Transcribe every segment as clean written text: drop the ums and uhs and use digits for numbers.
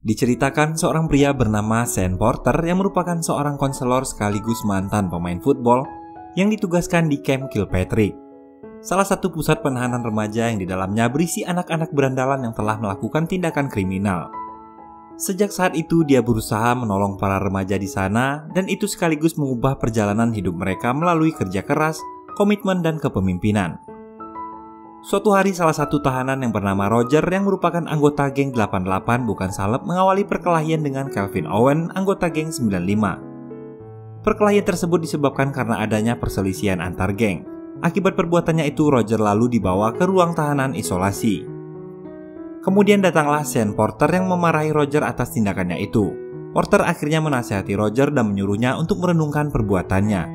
Diceritakan seorang pria bernama Sean Porter yang merupakan seorang konselor sekaligus mantan pemain football yang ditugaskan di Camp Kilpatrick, salah satu pusat penahanan remaja yang di dalamnya berisi anak-anak berandalan yang telah melakukan tindakan kriminal. Sejak saat itu dia berusaha menolong para remaja di sana dan itu sekaligus mengubah perjalanan hidup mereka melalui kerja keras, komitmen, dan kepemimpinan. Suatu hari salah satu tahanan yang bernama Roger yang merupakan anggota geng 88 bukan salep mengawali perkelahian dengan Calvin Owen, anggota geng 95. Perkelahian tersebut disebabkan karena adanya perselisihan antar geng. Akibat perbuatannya itu Roger lalu dibawa ke ruang tahanan isolasi. Kemudian datanglah Sean Porter yang memarahi Roger atas tindakannya itu. Porter akhirnya menasihati Roger dan menyuruhnya untuk merenungkan perbuatannya,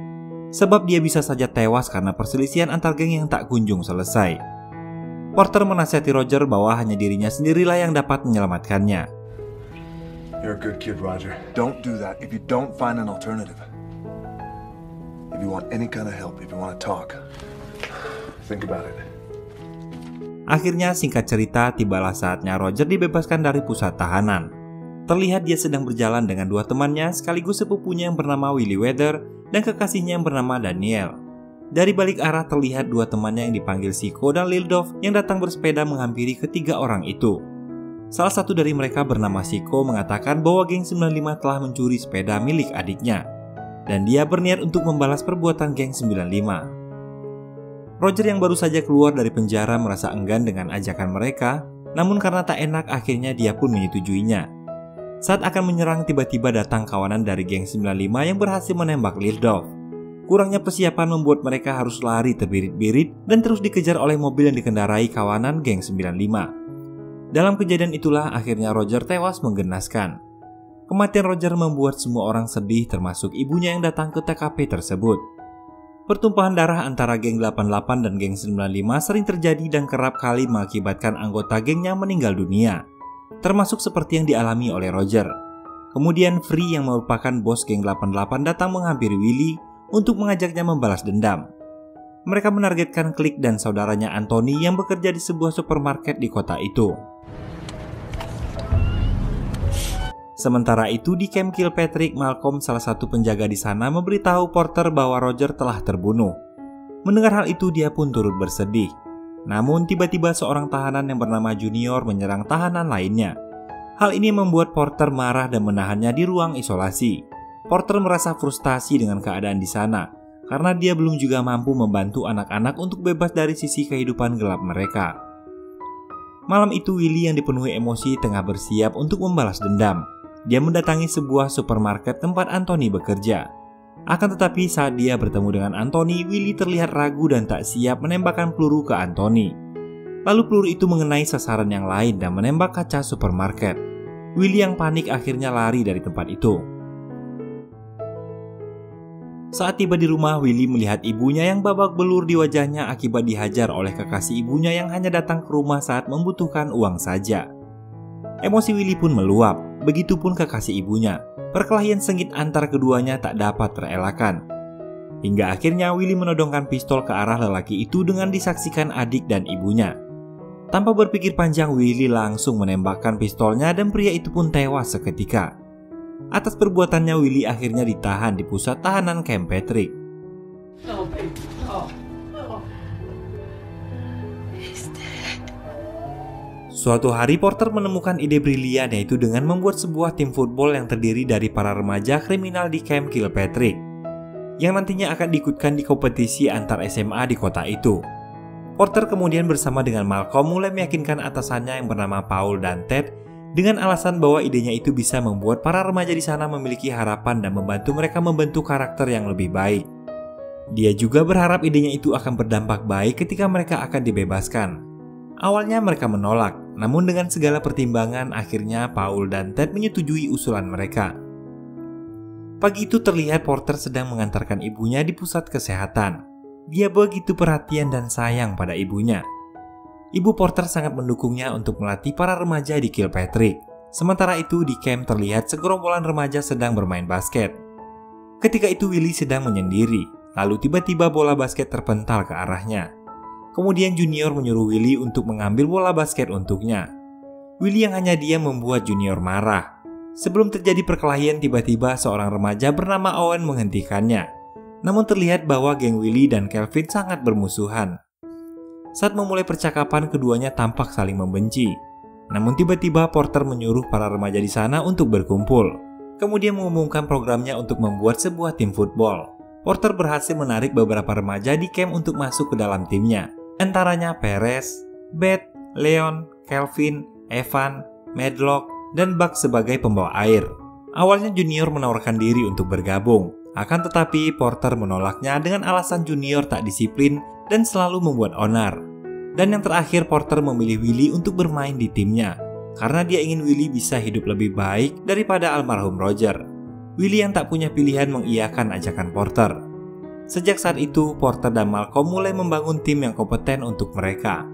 sebab dia bisa saja tewas karena perselisihan antar geng yang tak kunjung selesai. Porter menasihati Roger bahwa hanya dirinya sendirilah yang dapat menyelamatkannya. You're a good kid, Roger. Don't do that if you don't find an alternative. If you want any kind of help, if you want to talk, think about it. Akhirnya singkat cerita tibalah saatnya Roger dibebaskan dari pusat tahanan. Terlihat dia sedang berjalan dengan dua temannya sekaligus sepupunya yang bernama Willie Weather dan kekasihnya yang bernama Daniel. Dari balik arah terlihat dua temannya yang dipanggil Siko dan Lildov yang datang bersepeda menghampiri ketiga orang itu. Salah satu dari mereka bernama Siko mengatakan bahwa geng 95 telah mencuri sepeda milik adiknya dan dia berniat untuk membalas perbuatan geng 95. Roger yang baru saja keluar dari penjara merasa enggan dengan ajakan mereka, namun karena tak enak akhirnya dia pun menyetujuinya. Saat akan menyerang tiba-tiba datang kawanan dari geng 95 yang berhasil menembak Lildov. Kurangnya persiapan membuat mereka harus lari terbirit-birit dan terus dikejar oleh mobil yang dikendarai kawanan geng 95. Dalam kejadian itulah akhirnya Roger tewas menggenaskan. Kematian Roger membuat semua orang sedih termasuk ibunya yang datang ke TKP tersebut. Pertumpahan darah antara geng 88 dan geng 95 sering terjadi dan kerap kali mengakibatkan anggota gengnya meninggal dunia, termasuk seperti yang dialami oleh Roger. Kemudian Free yang merupakan bos geng 88 datang menghampiri Willie untuk mengajaknya membalas dendam. Mereka menargetkan Click dan saudaranya Anthony yang bekerja di sebuah supermarket di kota itu. Sementara itu di Camp Kilpatrick, Malcolm salah satu penjaga di sana memberitahu Porter bahwa Roger telah terbunuh. Mendengar hal itu dia pun turut bersedih. Namun tiba-tiba seorang tahanan yang bernama Junior menyerang tahanan lainnya. Hal ini membuat Porter marah dan menahannya di ruang isolasi. Porter merasa frustasi dengan keadaan di sana karena dia belum juga mampu membantu anak-anak untuk bebas dari sisi kehidupan gelap mereka. Malam itu Willie yang dipenuhi emosi tengah bersiap untuk membalas dendam. Dia mendatangi sebuah supermarket tempat Anthony bekerja. Akan tetapi saat dia bertemu dengan Anthony, Willie terlihat ragu dan tak siap menembakkan peluru ke Anthony. Lalu peluru itu mengenai sasaran yang lain dan menembak kaca supermarket. Willie yang panik akhirnya lari dari tempat itu. Saat tiba di rumah, Willie melihat ibunya yang babak belur di wajahnya akibat dihajar oleh kekasih ibunya yang hanya datang ke rumah saat membutuhkan uang saja. Emosi Willie pun meluap, begitupun kekasih ibunya. Perkelahian sengit antar keduanya tak dapat terelakkan. Hingga akhirnya Willie menodongkan pistol ke arah lelaki itu dengan disaksikan adik dan ibunya. Tanpa berpikir panjang, Willie langsung menembakkan pistolnya dan pria itu pun tewas seketika. Atas perbuatannya Willie akhirnya ditahan di pusat tahanan Camp Patrick. Suatu hari Porter menemukan ide brilian, yaitu dengan membuat sebuah tim football yang terdiri dari para remaja kriminal di Camp Kilpatrick yang nantinya akan diikutkan di kompetisi antar SMA di kota itu. Porter kemudian bersama dengan Malcolm mulai meyakinkan atasannya yang bernama Paul dan Ted dengan alasan bahwa idenya itu bisa membuat para remaja di sana memiliki harapan dan membantu mereka membentuk karakter yang lebih baik. Dia juga berharap idenya itu akan berdampak baik ketika mereka akan dibebaskan. Awalnya mereka menolak, namun dengan segala pertimbangan akhirnya Paul dan Ted menyetujui usulan mereka. Pagi itu terlihat Porter sedang mengantarkan ibunya di pusat kesehatan. Dia begitu perhatian dan sayang pada ibunya. Ibu Porter sangat mendukungnya untuk melatih para remaja di Kilpatrick. Sementara itu di camp terlihat segerombolan remaja sedang bermain basket. Ketika itu Willie sedang menyendiri, lalu tiba-tiba bola basket terpental ke arahnya. Kemudian Junior menyuruh Willie untuk mengambil bola basket untuknya. Willy yang hanya dia membuat Junior marah. Sebelum terjadi perkelahian, tiba-tiba seorang remaja bernama Owen menghentikannya. Namun terlihat bahwa geng Willy dan Kelvin sangat bermusuhan. Saat memulai percakapan, keduanya tampak saling membenci. Namun tiba-tiba Porter menyuruh para remaja di sana untuk berkumpul. Kemudian mengumumkan programnya untuk membuat sebuah tim football. Porter berhasil menarik beberapa remaja di camp untuk masuk ke dalam timnya. Antaranya Perez, Beth, Leon, Kelvin, Evan, Medlock, dan Buck sebagai pembawa air. Awalnya Junior menawarkan diri untuk bergabung. Akan tetapi Porter menolaknya dengan alasan Junior tak disiplin dan selalu membuat onar. Dan yang terakhir, Porter memilih Willy untuk bermain di timnya karena dia ingin Willy bisa hidup lebih baik daripada almarhum Roger. Willy yang tak punya pilihan mengiyakan ajakan Porter. Sejak saat itu, Porter dan Malcolm mulai membangun tim yang kompeten untuk mereka.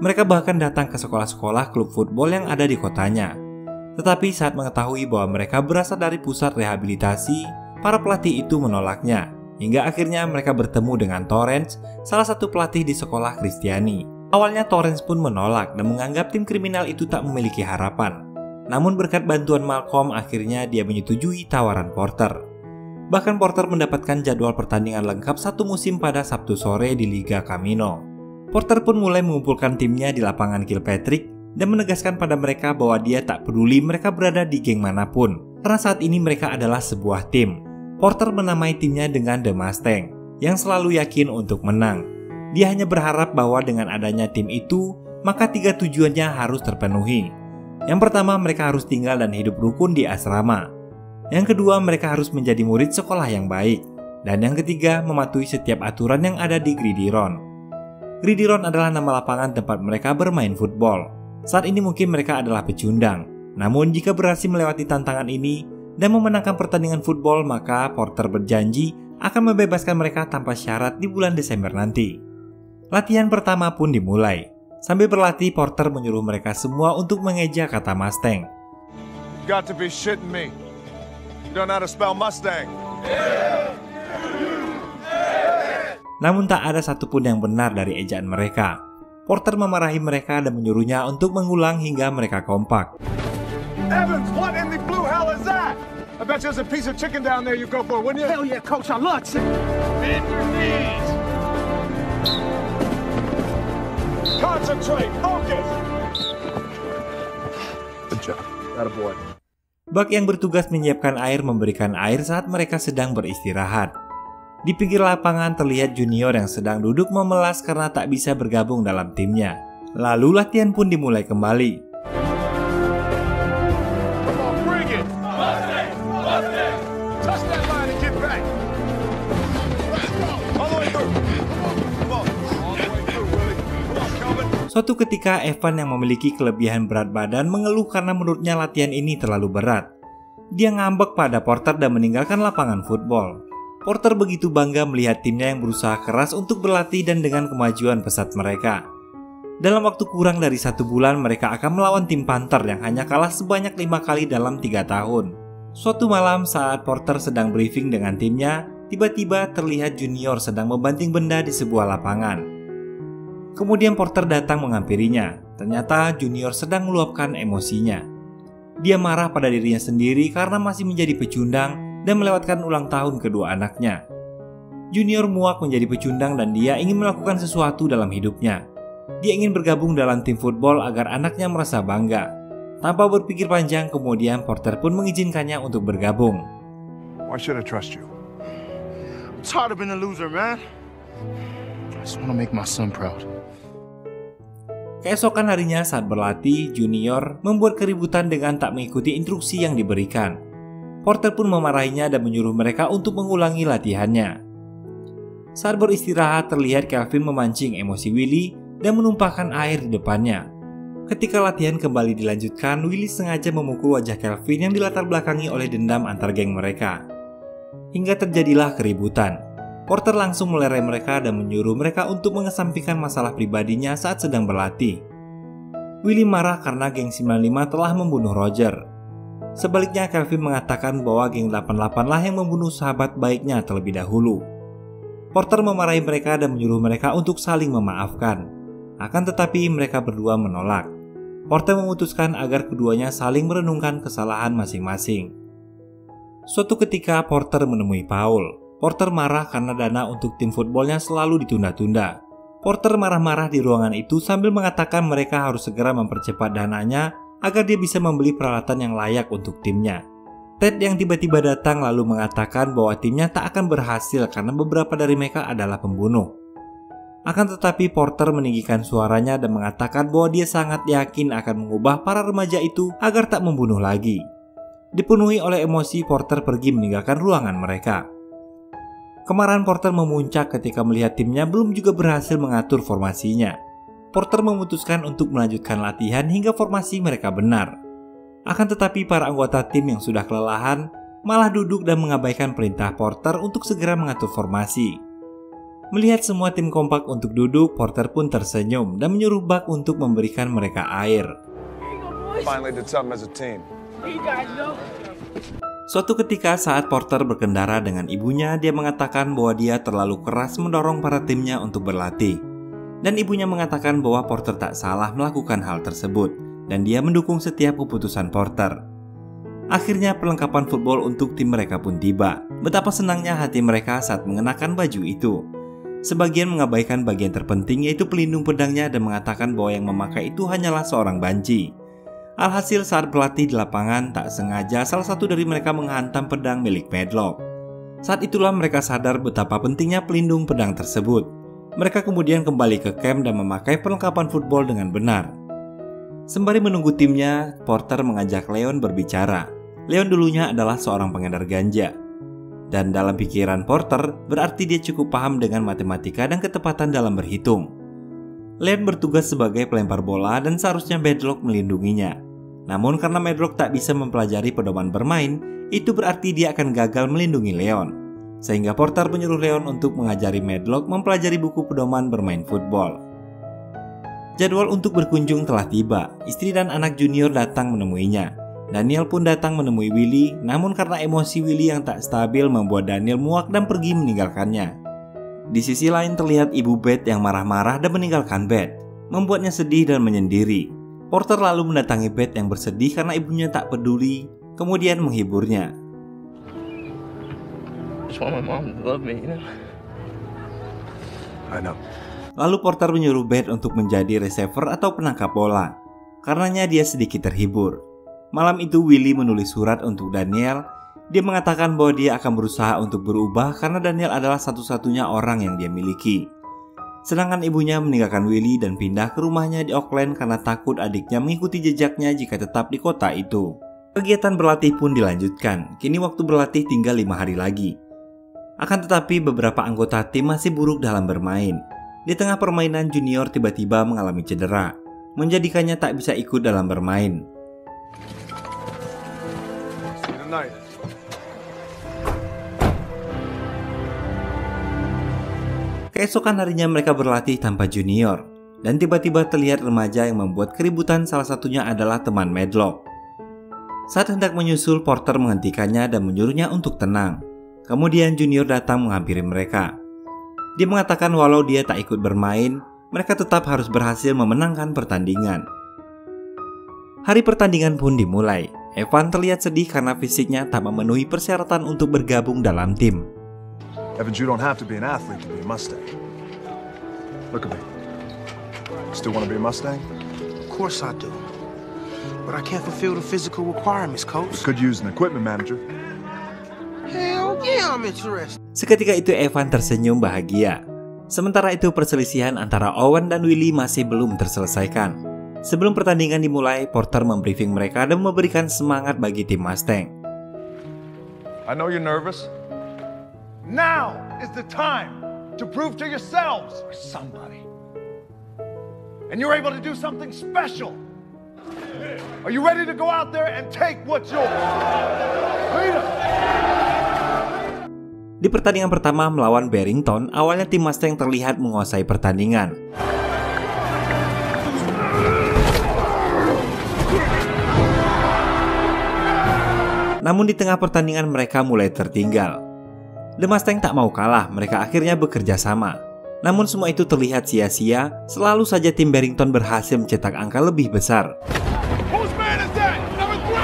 Mereka bahkan datang ke sekolah-sekolah klub football yang ada di kotanya. Tetapi saat mengetahui bahwa mereka berasal dari pusat rehabilitasi, para pelatih itu menolaknya. Hingga akhirnya mereka bertemu dengan Torrance, salah satu pelatih di sekolah Kristiani. Awalnya Torrance pun menolak dan menganggap tim kriminal itu tak memiliki harapan. Namun berkat bantuan Malcolm, akhirnya dia menyetujui tawaran Porter. Bahkan Porter mendapatkan jadwal pertandingan lengkap satu musim pada Sabtu sore di Liga Camino. Porter pun mulai mengumpulkan timnya di lapangan Kilpatrick dan menegaskan pada mereka bahwa dia tak peduli mereka berada di geng manapun, karena saat ini mereka adalah sebuah tim. Porter menamai timnya dengan The Mustang, yang selalu yakin untuk menang. Dia hanya berharap bahwa dengan adanya tim itu, maka 3 tujuannya harus terpenuhi. Yang pertama, mereka harus tinggal dan hidup rukun di asrama. Yang kedua, mereka harus menjadi murid sekolah yang baik. Dan yang ketiga, mematuhi setiap aturan yang ada di Gridiron. Gridiron adalah nama lapangan tempat mereka bermain football. Saat ini mungkin mereka adalah pecundang. Namun jika berhasil melewati tantangan ini dan memenangkan pertandingan football, maka Porter berjanji akan membebaskan mereka tanpa syarat di bulan Desember nanti. Latihan pertama pun dimulai. Sambil berlatih, Porter menyuruh mereka semua untuk mengeja kata Mustang. You got to be shitting me. You don't know how to spell Mustang. Namun tak ada satupun yang benar dari ejaan mereka. Porter memarahi mereka dan menyuruhnya untuk mengulang hingga mereka kompak. Evans, what in the blue hell is that? I bet there's a piece of chicken down there you go for, wouldn't you? Hell yeah, coach, I love chicken. Bend your knees. Concentrate, focus. Good job. Attaboy. Buck yang bertugas menyiapkan air memberikan air saat mereka sedang beristirahat. Di pinggir lapangan terlihat Junior yang sedang duduk memelas karena tak bisa bergabung dalam timnya. Lalu latihan pun dimulai kembali. Suatu ketika Evan yang memiliki kelebihan berat badan mengeluh karena menurutnya latihan ini terlalu berat. Dia ngambek pada Porter dan meninggalkan lapangan football. Porter begitu bangga melihat timnya yang berusaha keras untuk berlatih dan dengan kemajuan pesat mereka. Dalam waktu kurang dari 1 bulan mereka akan melawan tim Panther yang hanya kalah sebanyak 5 kali dalam 3 tahun. Suatu malam saat Porter sedang briefing dengan timnya, tiba-tiba terlihat Junior sedang membanting benda di sebuah lapangan. Kemudian Porter datang menghampirinya. Ternyata Junior sedang meluapkan emosinya. Dia marah pada dirinya sendiri karena masih menjadi pecundang dan melewatkan ulang tahun kedua anaknya. Junior muak menjadi pecundang dan dia ingin melakukan sesuatu dalam hidupnya. Dia ingin bergabung dalam tim football agar anaknya merasa bangga. Tanpa berpikir panjang, kemudian Porter pun mengizinkannya untuk bergabung. Why should I trust you? I'm tired of being a loser, man. I just want to make my son proud. Keesokan harinya saat berlatih, Junior membuat keributan dengan tak mengikuti instruksi yang diberikan. Porter pun memarahinya dan menyuruh mereka untuk mengulangi latihannya. Saat beristirahat, terlihat Kelvin memancing emosi Willy dan menumpahkan air di depannya. Ketika latihan kembali dilanjutkan, Willy sengaja memukul wajah Kelvin yang dilatar belakangi oleh dendam antar geng mereka. Hingga terjadilah keributan. Porter langsung melerai mereka dan menyuruh mereka untuk mengesampingkan masalah pribadinya saat sedang berlatih. Willy marah karena geng 95 telah membunuh Roger. Sebaliknya, Kelvin mengatakan bahwa geng 88 lah yang membunuh sahabat baiknya terlebih dahulu. Porter memarahi mereka dan menyuruh mereka untuk saling memaafkan. Akan tetapi mereka berdua menolak. Porter memutuskan agar keduanya saling merenungkan kesalahan masing-masing. Suatu ketika Porter menemui Paul. Porter marah karena dana untuk tim footballnya selalu ditunda-tunda. Porter marah-marah di ruangan itu sambil mengatakan mereka harus segera mempercepat dananya agar dia bisa membeli peralatan yang layak untuk timnya. Ted yang tiba-tiba datang lalu mengatakan bahwa timnya tak akan berhasil karena beberapa dari mereka adalah pembunuh. Akan tetapi Porter meninggikan suaranya dan mengatakan bahwa dia sangat yakin akan mengubah para remaja itu agar tak membunuh lagi. Dipenuhi oleh emosi, Porter pergi meninggalkan ruangan mereka. Kemarahan Porter memuncak ketika melihat timnya belum juga berhasil mengatur formasinya. Porter memutuskan untuk melanjutkan latihan hingga formasi mereka benar. Akan tetapi para anggota tim yang sudah kelelahan malah duduk dan mengabaikan perintah Porter untuk segera mengatur formasi. Melihat semua tim kompak untuk duduk, Porter pun tersenyum dan menyuruh Buck untuk memberikan mereka air. Finally did something as a team. Suatu ketika saat Porter berkendara dengan ibunya, dia mengatakan bahwa dia terlalu keras mendorong para timnya untuk berlatih. Dan ibunya mengatakan bahwa Porter tak salah melakukan hal tersebut, dan dia mendukung setiap keputusan Porter. Akhirnya perlengkapan football untuk tim mereka pun tiba. Betapa senangnya hati mereka saat mengenakan baju itu. Sebagian mengabaikan bagian terpenting yaitu pelindung pedangnya dan mengatakan bahwa yang memakai itu hanyalah seorang banci. Alhasil saat berlatih di lapangan, tak sengaja salah satu dari mereka menghantam pedang milik Medlock. Saat itulah mereka sadar betapa pentingnya pelindung pedang tersebut. Mereka kemudian kembali ke camp dan memakai perlengkapan football dengan benar. Sembari menunggu timnya, Porter mengajak Leon berbicara. Leon dulunya adalah seorang pengedar ganja. Dan dalam pikiran Porter, berarti dia cukup paham dengan matematika dan ketepatan dalam berhitung. Leon bertugas sebagai pelempar bola dan seharusnya Medlock melindunginya. Namun karena Medlock tak bisa mempelajari pedoman bermain, itu berarti dia akan gagal melindungi Leon. Sehingga Porter menyuruh Leon untuk mengajari Medlock mempelajari buku pedoman bermain football. Jadwal untuk berkunjung telah tiba. Istri dan anak junior datang menemuinya. Daniel pun datang menemui Willy, namun karena emosi Willy yang tak stabil membuat Daniel muak dan pergi meninggalkannya. Di sisi lain terlihat ibu Beth yang marah-marah dan meninggalkan Beth, membuatnya sedih dan menyendiri. Porter lalu mendatangi Beth yang bersedih karena ibunya tak peduli, kemudian menghiburnya. Lalu Porter menyuruh Beth untuk menjadi receiver atau penangkap bola. Karenanya dia sedikit terhibur. Malam itu Willy menulis surat untuk Daniel. Dia mengatakan bahwa dia akan berusaha untuk berubah karena Daniel adalah satu-satunya orang yang dia miliki. Sedangkan ibunya meninggalkan Willy dan pindah ke rumahnya di Oakland karena takut adiknya mengikuti jejaknya jika tetap di kota itu. Kegiatan berlatih pun dilanjutkan. Kini waktu berlatih tinggal 5 hari lagi. Akan tetapi beberapa anggota tim masih buruk dalam bermain. Di tengah permainan, junior tiba-tiba mengalami cedera, menjadikannya tak bisa ikut dalam bermain. Keesokan harinya mereka berlatih tanpa junior, dan tiba-tiba terlihat remaja yang membuat keributan, salah satunya adalah teman Medlock. Saat hendak menyusul, Porter menghentikannya dan menyuruhnya untuk tenang. Kemudian junior datang menghampiri mereka. Dia mengatakan walau dia tak ikut bermain, mereka tetap harus berhasil memenangkan pertandingan. Hari pertandingan pun dimulai. Evan terlihat sedih karena fisiknya tak memenuhi persyaratan untuk bergabung dalam tim. Evans, you don't have to be an athlete to be a Mustang. Look at me. Still want to be a Mustang? Of course I do. But I can't fulfill the physical requirements, We coach. could use an equipment manager. Hell yeah, I'm interested. Seketika itu Evan tersenyum bahagia. Sementara itu perselisihan antara Owen dan Willy masih belum terselesaikan. Sebelum pertandingan dimulai, Porter membriefing mereka dan memberikan semangat bagi tim Mustang. I know you're nervous. Now is the time to prove to yourselves or somebody. And you're able to do something special. Are you ready to go out there and take what's yours? Leader! Di pertandingan pertama melawan Barrington, awalnya tim Mustang terlihat menguasai pertandingan. Namun di tengah pertandingan mereka mulai tertinggal. The Mustang tak mau kalah, mereka akhirnya bekerja sama. Namun semua itu terlihat sia-sia, selalu saja tim Barrington berhasil mencetak angka lebih besar. Whose man is that? Number 3!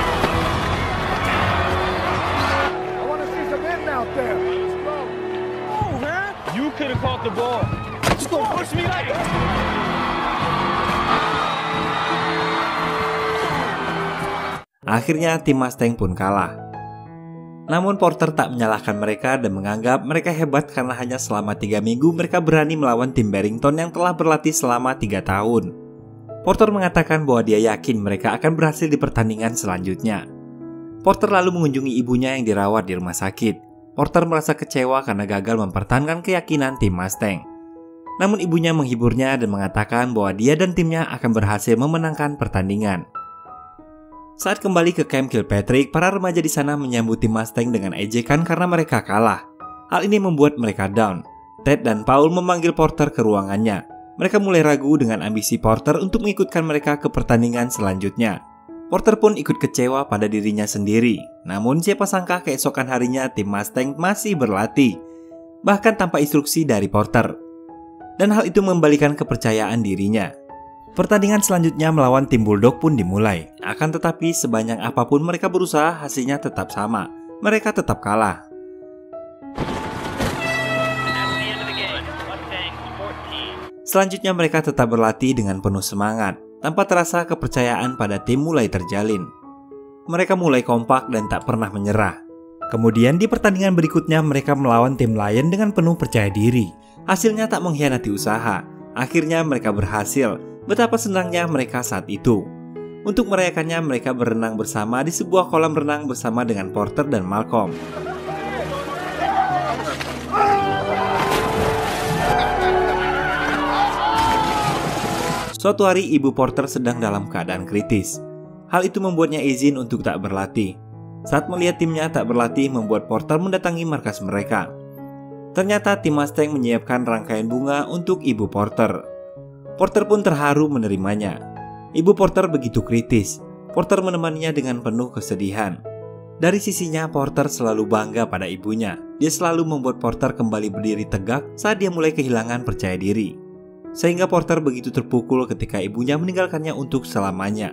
I want to see some in out there. Oh, man. You could have caught the ball. Just don't push me like that. Akhirnya tim Mustang pun kalah. Namun Porter tak menyalahkan mereka dan menganggap mereka hebat karena hanya selama 3 minggu mereka berani melawan tim Barrington yang telah berlatih selama 3 tahun. Porter mengatakan bahwa dia yakin mereka akan berhasil di pertandingan selanjutnya. Porter lalu mengunjungi ibunya yang dirawat di rumah sakit. Porter merasa kecewa karena gagal mempertahankan keyakinan tim Mustang. Namun ibunya menghiburnya dan mengatakan bahwa dia dan timnya akan berhasil memenangkan pertandingan. Saat kembali ke Camp Kilpatrick, para remaja di sana menyambut tim Mustang dengan ejekan karena mereka kalah. Hal ini membuat mereka down. Ted dan Paul memanggil Porter ke ruangannya. Mereka mulai ragu dengan ambisi Porter untuk mengikutkan mereka ke pertandingan selanjutnya. Porter pun ikut kecewa pada dirinya sendiri. Namun siapa sangka keesokan harinya tim Mustang masih berlatih, bahkan tanpa instruksi dari Porter. Dan hal itu membalikan kepercayaan dirinya. Pertandingan selanjutnya melawan tim Bulldog pun dimulai. Akan tetapi sebanyak apapun mereka berusaha, hasilnya tetap sama. Mereka tetap kalah. Selanjutnya mereka tetap berlatih dengan penuh semangat. Tanpa terasa kepercayaan pada tim mulai terjalin. Mereka mulai kompak dan tak pernah menyerah. Kemudian di pertandingan berikutnya mereka melawan tim Lion dengan penuh percaya diri. Hasilnya tak mengkhianati usaha. Akhirnya mereka berhasil. Betapa senangnya mereka saat itu. Untuk merayakannya mereka berenang bersama di sebuah kolam renang bersama dengan Porter dan Malcolm. Suatu hari ibu Porter sedang dalam keadaan kritis. Hal itu membuatnya izin untuk tak berlatih. Saat melihat timnya tak berlatih membuat Porter mendatangi markas mereka. Ternyata tim Mustang menyiapkan rangkaian bunga untuk ibu Porter. Porter pun terharu menerimanya. Ibu Porter begitu kritis. Porter menemaninya dengan penuh kesedihan. Dari sisinya, Porter selalu bangga pada ibunya. Dia selalu membuat Porter kembali berdiri tegak saat dia mulai kehilangan percaya diri. Sehingga Porter begitu terpukul ketika ibunya meninggalkannya untuk selamanya.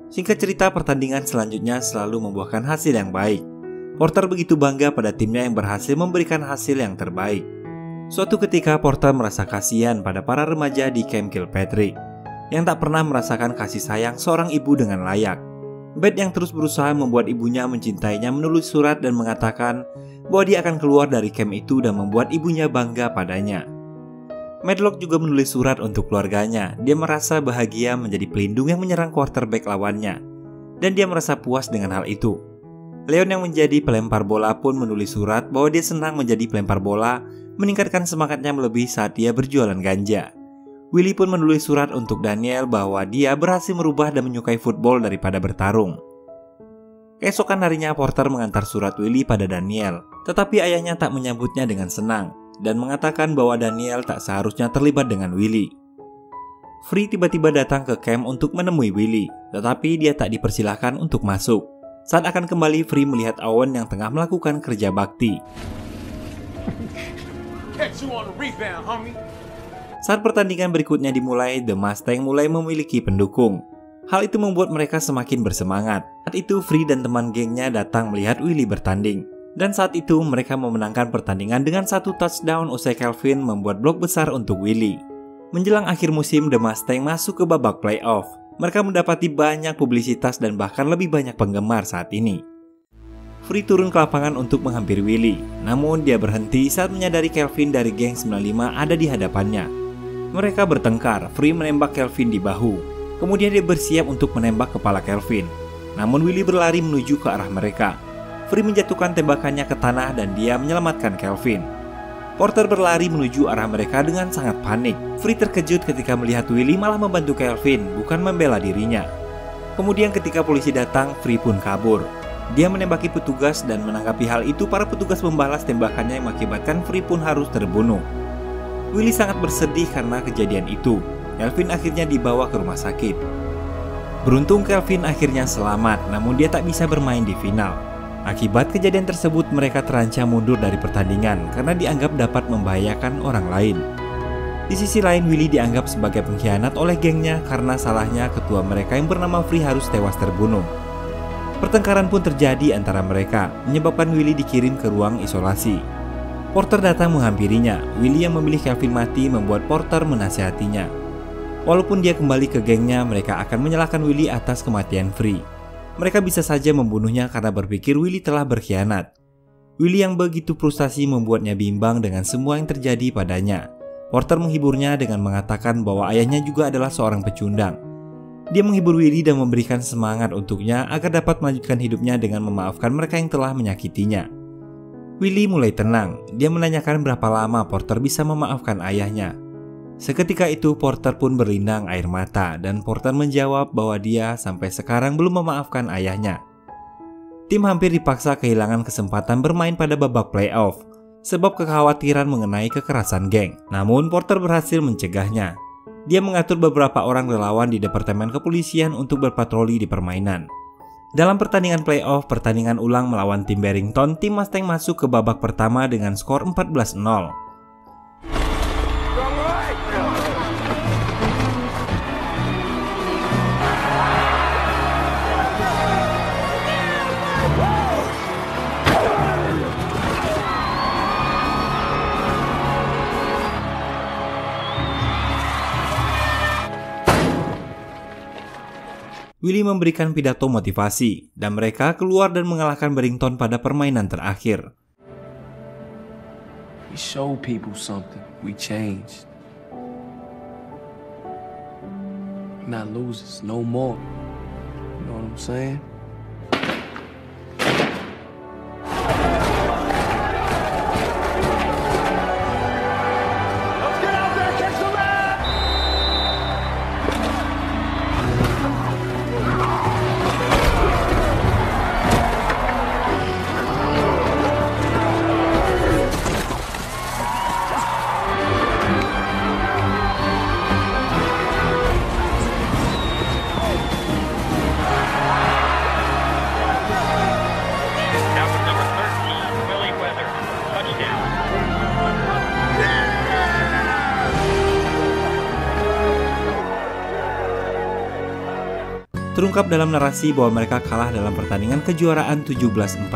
Singkat cerita, pertandingan selanjutnya selalu membuahkan hasil yang baik. Porter begitu bangga pada timnya yang berhasil memberikan hasil yang terbaik. Suatu ketika Porter merasa kasihan pada para remaja di Camp Kilpatrick yang tak pernah merasakan kasih sayang seorang ibu dengan layak. Beth yang terus berusaha membuat ibunya mencintainya menulis surat dan mengatakan bahwa dia akan keluar dari camp itu dan membuat ibunya bangga padanya. Medlock juga menulis surat untuk keluarganya. Dia merasa bahagia menjadi pelindung yang menyerang quarterback lawannya, dan dia merasa puas dengan hal itu. Leon yang menjadi pelempar bola pun menulis surat bahwa dia senang menjadi pelempar bola, meningkatkan semangatnya melebihi saat dia berjualan ganja. Willie pun menulis surat untuk Daniel bahwa dia berhasil merubah dan menyukai football daripada bertarung. Keesokan harinya Porter mengantar surat Willie pada Daniel, tetapi ayahnya tak menyambutnya dengan senang dan mengatakan bahwa Daniel tak seharusnya terlibat dengan Willie. Free tiba-tiba datang ke camp untuk menemui Willie, tetapi dia tak dipersilahkan untuk masuk. Saat akan kembali, Free melihat Owen yang tengah melakukan kerja bakti. Saat pertandingan berikutnya dimulai, The Mustang mulai memiliki pendukung. Hal itu membuat mereka semakin bersemangat. Saat itu Free dan teman gengnya datang melihat Willie bertanding. Dan saat itu mereka memenangkan pertandingan dengan 1 touchdown usai Kelvin membuat blok besar untuk Willie. Menjelang akhir musim, The Mustang masuk ke babak playoff. Mereka mendapati banyak publisitas dan bahkan lebih banyak penggemar saat ini. Free turun ke lapangan untuk menghampiri Willie, namun dia berhenti saat menyadari Kelvin dari geng 95 ada di hadapannya. Mereka bertengkar. Free menembak Kelvin di bahu. Kemudian dia bersiap untuk menembak kepala Kelvin. Namun Willie berlari menuju ke arah mereka. Free menjatuhkan tembakannya ke tanah dan dia menyelamatkan Kelvin. Porter berlari menuju arah mereka dengan sangat panik. Free terkejut ketika melihat Willie malah membantu Kelvin, bukan membela dirinya. Kemudian ketika polisi datang, Free pun kabur. Dia menembaki petugas dan menanggapi hal itu para petugas membalas tembakannya yang mengakibatkan Free pun harus terbunuh. Willie sangat bersedih karena kejadian itu. Kelvin akhirnya dibawa ke rumah sakit. Beruntung Kelvin akhirnya selamat, namun dia tak bisa bermain di final. Akibat kejadian tersebut, mereka terancam mundur dari pertandingan karena dianggap dapat membahayakan orang lain. Di sisi lain, Willy dianggap sebagai pengkhianat oleh gengnya karena salahnya ketua mereka yang bernama Free harus tewas terbunuh. Pertengkaran pun terjadi antara mereka, menyebabkan Willy dikirim ke ruang isolasi. Porter datang menghampirinya. Willy yang memilih Kelvin mati membuat Porter menasihatinya. Walaupun dia kembali ke gengnya, mereka akan menyalahkan Willy atas kematian Free. Mereka bisa saja membunuhnya karena berpikir Willy telah berkhianat. Willy yang begitu frustasi membuatnya bimbang dengan semua yang terjadi padanya. Porter menghiburnya dengan mengatakan bahwa ayahnya juga adalah seorang pecundang. Dia menghibur Willy dan memberikan semangat untuknya agar dapat melanjutkan hidupnya dengan memaafkan mereka yang telah menyakitinya. Willy mulai tenang. Dia menanyakan berapa lama Porter bisa memaafkan ayahnya. Seketika itu Porter pun berlinang air mata dan Porter menjawab bahwa dia sampai sekarang belum memaafkan ayahnya. Tim hampir dipaksa kehilangan kesempatan bermain pada babak playoff sebab kekhawatiran mengenai kekerasan geng. Namun Porter berhasil mencegahnya. Dia mengatur beberapa orang relawan di Departemen Kepolisian untuk berpatroli di permainan. Dalam pertandingan playoff, pertandingan ulang melawan tim Barrington, tim Mustang masuk ke babak pertama dengan skor 14-0. Willy memberikan pidato motivasi, dan mereka keluar dan mengalahkan Barrington pada permainan terakhir. We show people something. We changed. We're not losers no more. You know what I'm saying? Terungkap dalam narasi bahwa mereka kalah dalam pertandingan kejuaraan 17-14.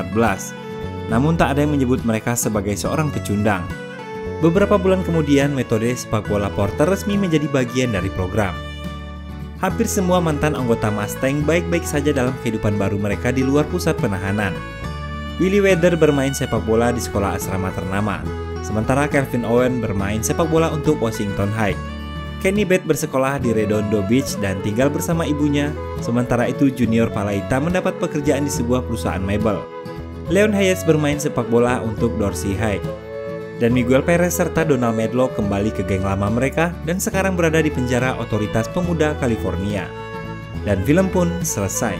Namun tak ada yang menyebut mereka sebagai seorang pecundang. Beberapa bulan kemudian, metode sepak bola Porter resmi menjadi bagian dari program. Hampir semua mantan anggota Mustang baik-baik saja dalam kehidupan baru mereka di luar pusat penahanan. Willy Weather bermain sepak bola di sekolah asrama ternama, sementara Kelvin Owen bermain sepak bola untuk Washington High. Kenny Beth bersekolah di Redondo Beach dan tinggal bersama ibunya, sementara itu Junior Palaita mendapat pekerjaan di sebuah perusahaan mebel. Leon Hayes bermain sepak bola untuk Dorsey High. Dan Miguel Perez serta Donald Medlock kembali ke geng lama mereka dan sekarang berada di penjara otoritas pemuda California. Dan film pun selesai.